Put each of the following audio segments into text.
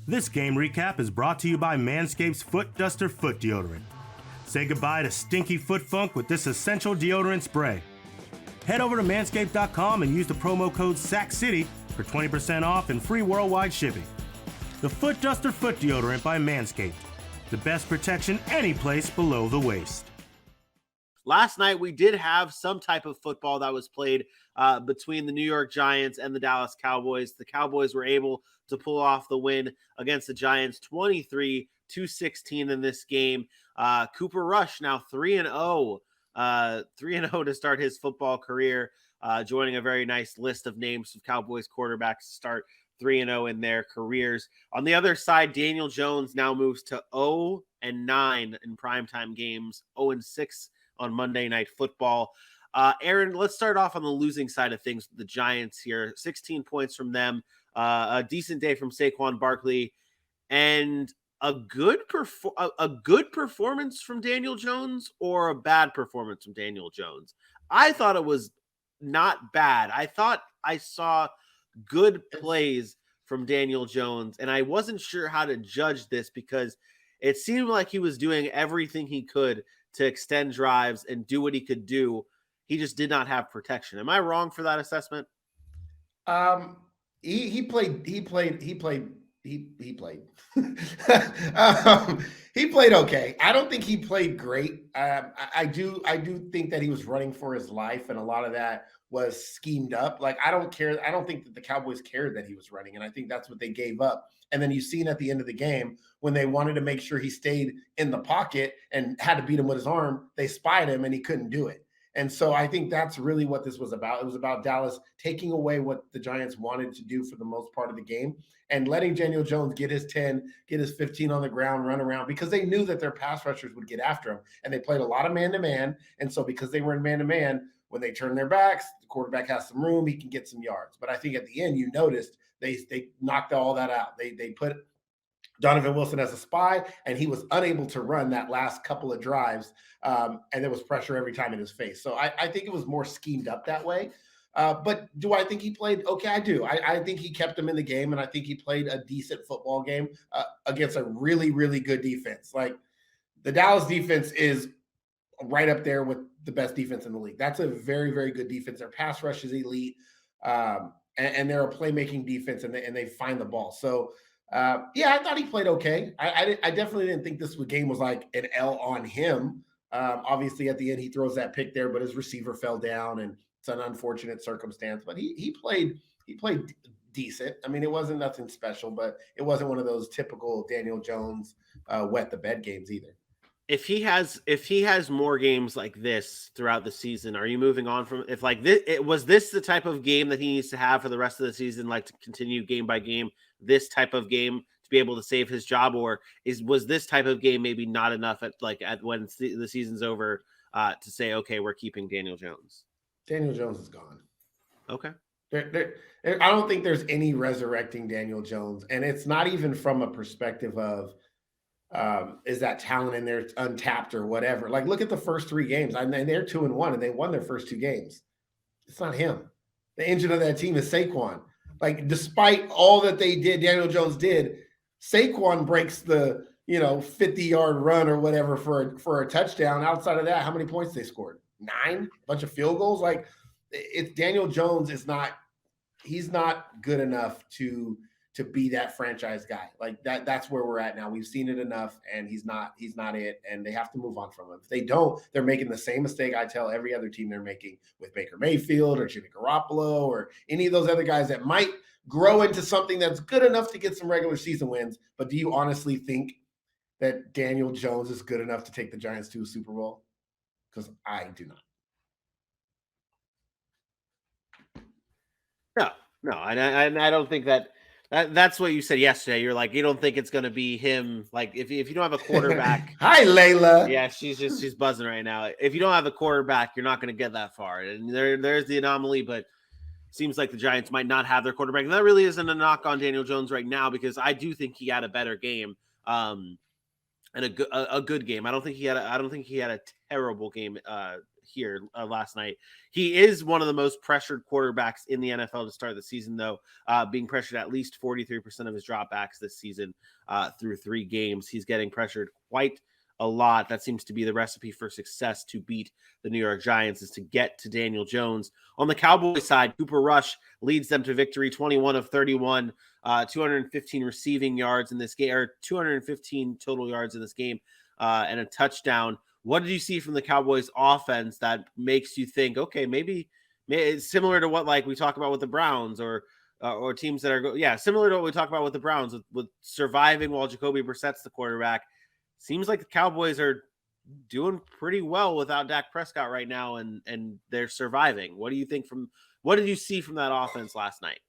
This game recap is brought to you by Manscaped's Foot Duster Foot Deodorant. Say goodbye to stinky foot funk with this essential deodorant spray. Head over to manscaped.com and use the promo code SACCITY for 20% off and free worldwide shipping. The Foot Duster Foot Deodorant by Manscaped. The best protection any place below the waist. Last night, we did have some type of football that was played between the New York Giants and the Dallas Cowboys. The Cowboys were able to pull off the win against the Giants 23-16 in this game. Cooper Rush now 3-0 to start his football career, joining a very nice list of names of Cowboys quarterbacks to start 3-0 in their careers. On the other side, Daniel Jones now moves to 0-9 in primetime games, 0-6 on Monday Night Football. Aaron, let's start off on the losing side of things with the Giants here. 16 points from them, a decent day from Saquon Barkley, and a good performance from Daniel Jones, or a bad performance from Daniel Jones? I thought it was not bad. I thought I saw good plays from Daniel Jones, and I wasn't sure how to judge this because it seemed like he was doing everything he could to extend drives and do what he could do. He just did not have protection. Am I wrong for that assessment? He played. He played okay. I don't think he played great. I do think that he was running for his life, and a lot of that was schemed up. Like, I don't think that the Cowboys cared that he was running, and I think that's what they gave up. And then you've seen at the end of the game, when they wanted to make sure he stayed in the pocket and had to beat him with his arm, they spied him and he couldn't do it. And so I think that's really what this was about. It was about Dallas taking away what the Giants wanted to do for the most part of the game and letting Daniel Jones get his 10, get his 15 on the ground, run around, because they knew that their pass rushers would get after him. And they played a lot of man-to-man. And so because they were in man-to-man, when they turn their backs, the quarterback has some room, he can get some yards. But I think at the end, you noticed they knocked all that out. They put Donovan Wilson as a spy, and he was unable to run that last couple of drives, and there was pressure every time in his face. So I think it was more schemed up that way. But do I think he played okay? I do. I think he kept him in the game, and I think he played a decent football game against a really, really good defense. Like, the Dallas defense is right up there with the best defense in the league. That's a very, very good defense. Their pass rush is elite, and they're a playmaking defense, and they find the ball. So, I thought he played okay. I definitely didn't think this game was like an L on him. Obviously, at the end, he throws that pick there, but his receiver fell down, and it's an unfortunate circumstance. But he played decent. I mean, it wasn't nothing special, but it wasn't one of those typical Daniel Jones wet the bed games either. If he has more games like this throughout the season, are you moving on from, if like this, was this the type of game that he needs to have for the rest of the season, like to continue game by game, this type of game to be able to save his job, or was this type of game maybe not enough at when the season's over to say, okay, we're keeping Daniel Jones? Daniel Jones is gone. Okay. I don't think there's any resurrecting Daniel Jones, and it's not even from a perspective of is that talent in there untapped or whatever. Like, look at the first 3 games. I mean, they're 2-1 and they won their first 2 games. It's not him. The engine of that team is Saquon. Like, despite all that they did, Daniel Jones did, Saquon breaks the 50-yard run or whatever for a touchdown. Outside of that, how many points they scored? 9, a bunch of field goals. Like, it's Daniel Jones is not. He's not good enough to be that franchise guy. Like, that's where we're at now. We've seen it enough, and he's not it, and they have to move on from him. If they don't, they're making the same mistake I tell every other team they're making with Baker Mayfield or Jimmy Garoppolo or any of those other guys that might grow into something that's good enough to get some regular season wins. But do you honestly think that Daniel Jones is good enough to take the Giants to a Super Bowl? Because I do not. No, and I don't think that's what you said yesterday. You're like, you don't think it's going to be him. Like, if you don't have a quarterback. Hi, Layla. Yeah, she's buzzing right now. If you don't have a quarterback, you're not going to get that far. And there's the anomaly, but seems like the Giants might not have their quarterback. And that really isn't a knock on Daniel Jones right now, because I do think he had a better game, and a good game. I don't think he had a terrible game here last night. He is one of the most pressured quarterbacks in the NFL to start the season, though, being pressured at least 43% of his dropbacks this season through 3 games. He's getting pressured quite a lot. That seems to be the recipe for success to beat the New York Giants, is to get to Daniel Jones. On the Cowboys side, Cooper Rush leads them to victory, 21 of 31, 215 receiving yards in this game, or 215 total yards in this game, and a touchdown. What did you see from the Cowboys offense that makes you think, okay, maybe it's similar to what like we talk about with the Browns or teams that are similar to what we talk about with the Browns with surviving while Jacoby Brissett's the quarterback. Seems like the Cowboys are doing pretty well without Dak Prescott right now, and they're surviving. What do you think what did you see from that offense last night?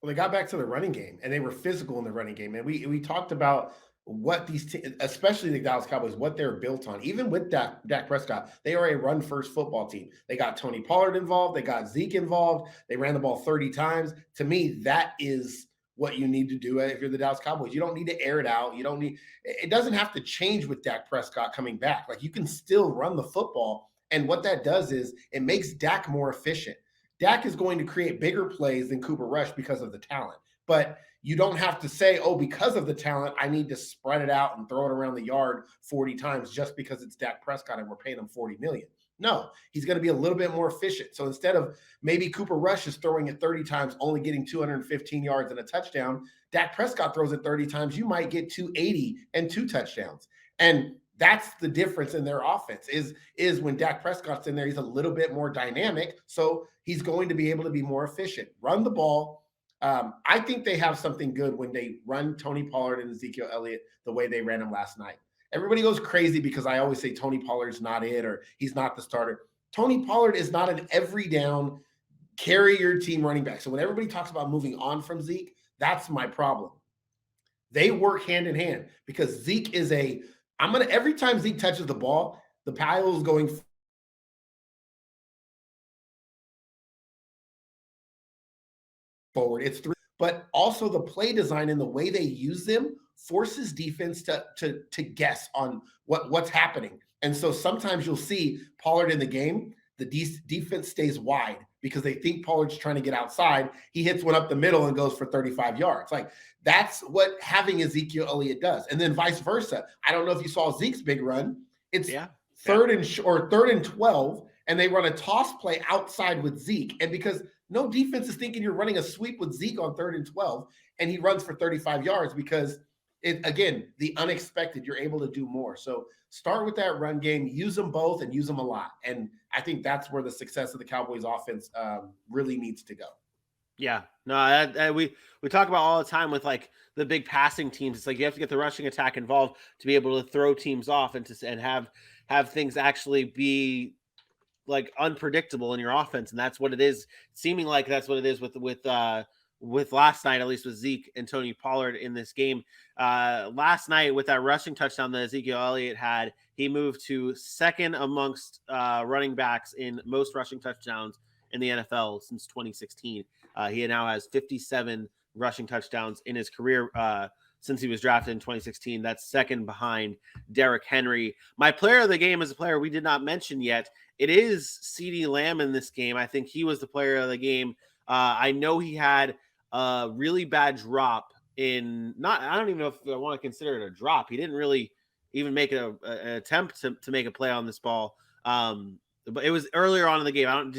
Well, they got back to the running game, and they were physical in the running game. And we talked about what these especially the Dallas Cowboys, what they're built on. Even with Dak Prescott, they are a run-first football team. They got Tony Pollard involved. They got Zeke involved. They ran the ball 30 times. To me, that is what you need to do if you're the Dallas Cowboys. You don't need to air it out. It doesn't have to change with Dak Prescott coming back. Like, you can still run the football. And what that does is it makes Dak more efficient. Dak is going to create bigger plays than Cooper Rush because of the talent. But you don't have to say, oh, because of the talent, I need to spread it out and throw it around the yard 40 times just because it's Dak Prescott and we're paying him $40 million. No, he's going to be a little bit more efficient. So instead of maybe Cooper Rush is throwing it 30 times, only getting 215 yards and a touchdown, Dak Prescott throws it 30 times, you might get 280 and 2 touchdowns. And that's the difference in their offense is when Dak Prescott's in there, he's a little bit more dynamic. So he's going to be able to be more efficient. Run the ball. I think they have something good when they run Tony Pollard and Ezekiel Elliott the way they ran him last night. Everybody goes crazy because I always say Tony Pollard's not it or he's not the starter. Tony Pollard is not an every down, carry your team running back. So when everybody talks about moving on from Zeke, that's my problem. They work hand in hand because Zeke is every time Zeke touches the ball, the pile is going forward. It's 3, but also the play design and the way they use them forces defense to guess on what's happening. And so sometimes you'll see Pollard in the game, the defense stays wide because they think Pollard's trying to get outside. He hits one up the middle and goes for 35 yards. Like, that's what having Ezekiel Elliott does. And then vice versa. I don't know if you saw Zeke's big run. It's third and 12, and they run a toss play outside with Zeke. And because no defense is thinking you're running a sweep with Zeke on 3rd and 12, and he runs for 35 yards because the unexpected, you're able to do more. So start with that run game, use them both and use them a lot. And I think that's where the success of the Cowboys offense really needs to go. Yeah, no, we talk about all the time with like the big passing teams. It's like you have to get the rushing attack involved to be able to throw teams off and have things actually be like unpredictable in your offense. And that's what it is. Seeming like that's what it is with last night, at least with Zeke and Tony Pollard in this game. Last night with that rushing touchdown that Ezekiel Elliott had, he moved to second amongst running backs in most rushing touchdowns in the NFL since 2016. He now has 57 rushing touchdowns in his career since he was drafted in 2016. That's second behind Derrick Henry. My player of the game is a player we did not mention yet. It is CeeDee Lamb in this game. I think he was the player of the game. I know he had a really bad drop I don't even know if I want to consider it a drop. He didn't really even make an attempt to make a play on this ball. But it was earlier on in the game. I don't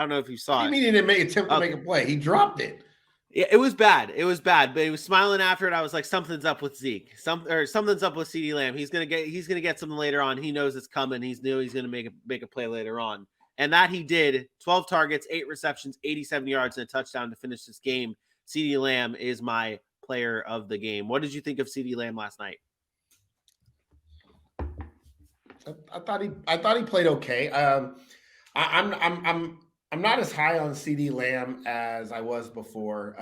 know if you saw it. You mean he didn't attempt to make a play? He dropped it. Yeah, it was bad. But he was smiling after it. I was like, something's up with Zeke. Something's up with CeeDee Lamb. He's gonna get something later on. He knows it's coming. He's gonna make a play later on. And that he did. 12 targets, 8 receptions, 87 yards, and a touchdown to finish this game. CeeDee Lamb is my player of the game. What did you think of CeeDee Lamb last night? I thought he played okay. I'm not as high on CeeDee Lamb as I was before.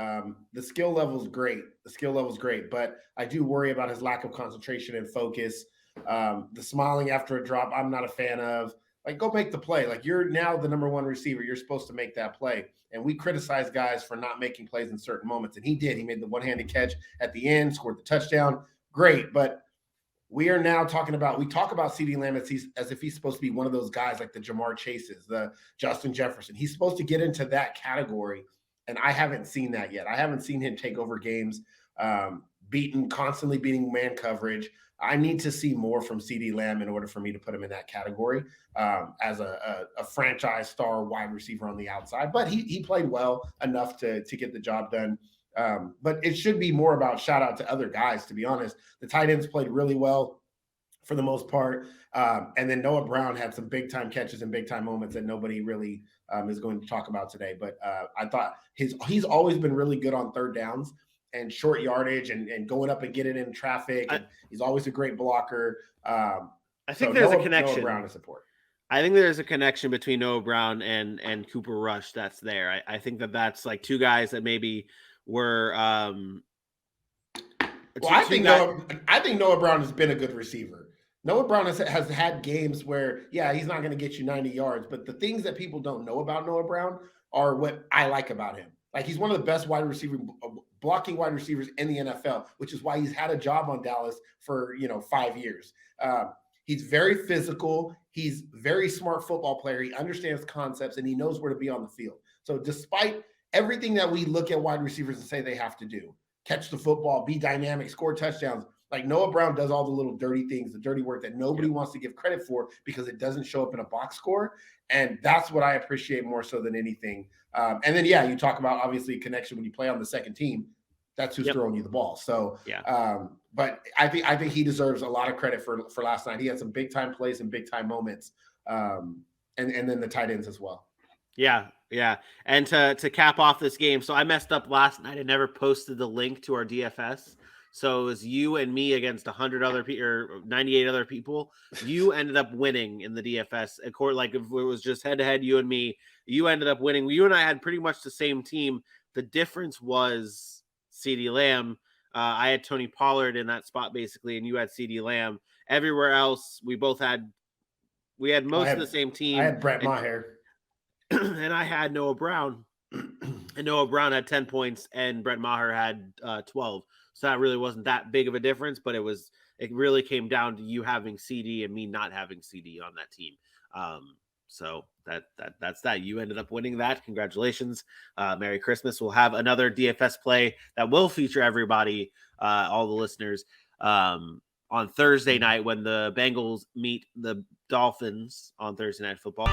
The skill level's great. But I do worry about his lack of concentration and focus. The smiling after a drop, I'm not a fan of. Like, go make the play. Like, you're now the number 1 receiver. You're supposed to make that play. And we criticize guys for not making plays in certain moments. And he did. He made the one-handed catch at the end, scored the touchdown. Great. But we are now talking about, we talk about CeeDee Lamb as if he's supposed to be one of those guys like the Jamar Chases, the Justin Jefferson. He's supposed to get into that category, and I haven't seen that yet. I haven't seen him take over games, constantly beating man coverage. I need to see more from CeeDee Lamb in order for me to put him in that category as a franchise star wide receiver on the outside. But he played well enough to get the job done. But it should be more about shout out to other guys, to be honest. The tight ends played really well for the most part. And then Noah Brown had some big time catches and big time moments that nobody really is going to talk about today. But I thought he's always been really good on third downs and short yardage and going up and getting in traffic. And he's always a great blocker. I think there's a connection. Noah Brown to support. I think there's a connection between Noah Brown and Cooper Rush that's there. I think that's like two guys that maybe were I think Noah Brown has been a good receiver. Noah Brown has had games where, yeah, he's not going to get you 90 yards, but the things that people don't know about Noah Brown are what I like about him. Like, he's one of the best blocking wide receivers in the NFL, which is why he's had a job on Dallas for 5 years. He's very physical. He's a very smart football player. He understands concepts, and he knows where to be on the field. So despite everything that we look at wide receivers and say they have to do, catch the football, be dynamic, score touchdowns, like Noah Brown does all the little dirty things, the dirty work that nobody wants to give credit for because it doesn't show up in a box score. And that's what I appreciate more so than anything. And then, you talk about obviously connection when you play on the second team. That's who's throwing you the ball. So, but I think he deserves a lot of credit for last night. He had some big time plays and big time moments, and then the tight ends as well. Yeah. And to cap off this game, so I messed up last night. I never posted the link to our DFS. So it was you and me against 100 other people or 98 other people. You ended up winning in the DFS. Like if it was just head to head, you and me, you ended up winning. You and I had pretty much the same team. The difference was CeeDee Lamb. I had Tony Pollard in that spot basically, and you had CeeDee Lamb. Everywhere else, we had most of the same team. I had Brett Maher. And I had Noah Brown. And Noah Brown had 10 points, and Brett Maher had 12. So that really wasn't that big of a difference, but it really came down to you having CD and me not having CD on that team. So that's that. You ended up winning that. Congratulations. Merry Christmas. We'll have another DFS play that will feature everybody, all the listeners, on Thursday night when the Bengals meet the Dolphins on Thursday Night Football.